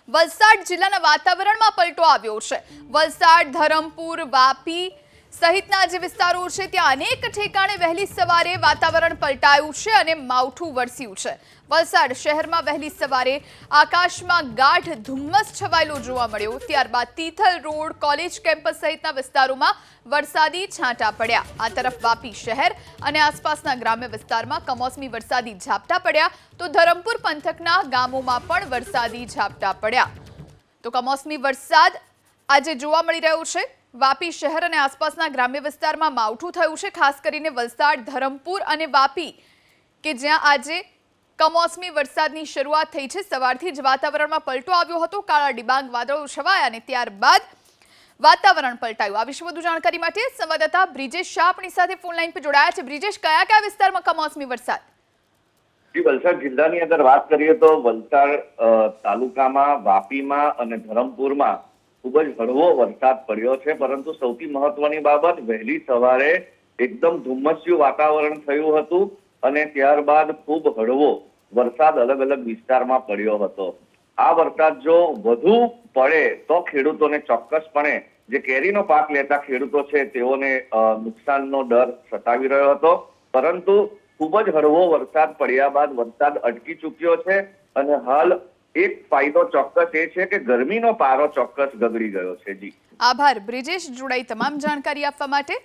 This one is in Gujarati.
વલસાડ જિલ્લાના વાતાવરણમાં પલટો આવ્યો છે। વલસાડ, ધરમપુર, વાપી સહિતના જે વિસ્તારો છે ત્યાં અનેક ઠેકાણે વહેલી સવારે વાતાવરણ પલટાયું છે અને માવઠું વરસ્યું છે। વલસાડ શહેરમાં વહેલી સવારે આકાશમાં ગાઢ ધુમ્મસ છવાયેલો જોવા મળ્યો। ત્યારબાદ તિથલ રોડ, કોલેજ કેમ્પસ સહિતના વિસ્તારોમાં વરસાદી છાંટા પડ્યા। આ તરફ વાપી શહેર અને આસપાસના ગ્રામ્ય વિસ્તારમાં કમોસમી વરસાદી ઝાપટા પડ્યા તો ધરમપુર પંથકના ગામોમાં પણ વરસાદી ઝાપટા પડ્યા। તો કમોસમી વરસાદ આજે જોવા મળી રહ્યો છે। વાપી શહેર અને આસપાસના ગ્રામ્ય વિસ્તારમાં માવઠું થયું છે, ખાસ કરીને વલસાડ, ધરમપુર અને વાપી કે જ્યાં આજે કમોસમી વરસાદની શરૂઆત થઈ છે। સવારથી જ વાતાવરણમાં પલટો આવ્યો હતો, કાળા ડિબાંગ વાદળો છવાયા અને ત્યારબાદ વાતાવરણ પલટાયું। આ વિશે વધુ જાણકારી માટે સંવાદદાતા બ્રિજેશ શાહ આપણી સાથે ફોન લાઈન પર જોડાયા છે। બ્રિજેશ, કયા કયા વિસ્તારમાં કમોસમી વરસાદ? વલસાડ જિલ્લાની અંદર વાત કરીએ તો વલસાડ તાલુકામાં, વાપીમાં અને ધરમપુરમાં ખૂબ જ હળવો વરસાદ પડ્યો છે, પરંતુ સૌથી મહત્વની બાબત વહેલી સવારે એકદમ ધુમ્મસ્યું વાતાવરણ થયું હતું અને ત્યારબાદ ખૂબ હળવો વરસાદ અલગ અલગ વિસ્તારમાં પડ્યો હતો। આ વરસાદ જો વધુ પડે તો ખેડૂતોને ચોક્કસપણે જે કેરીનો પાક લેતા ખેડૂતો છે તેઓને નુકસાનનો ડર સતાવી રહ્યો હતો, પરંતુ ખૂબ જ હળવો વરસાદ પડ્યા બાદ વરસાદ અટકી ચૂક્યો છે અને હાલ એક ફાયદો ચોક્કસ એ છે કે ગરમીનો પારો ચોક્કસ ગગડી ગયો છે। જી આભાર બ્રિજેશ, જોડાઈ તમામ જાણકારી આપવા માટે।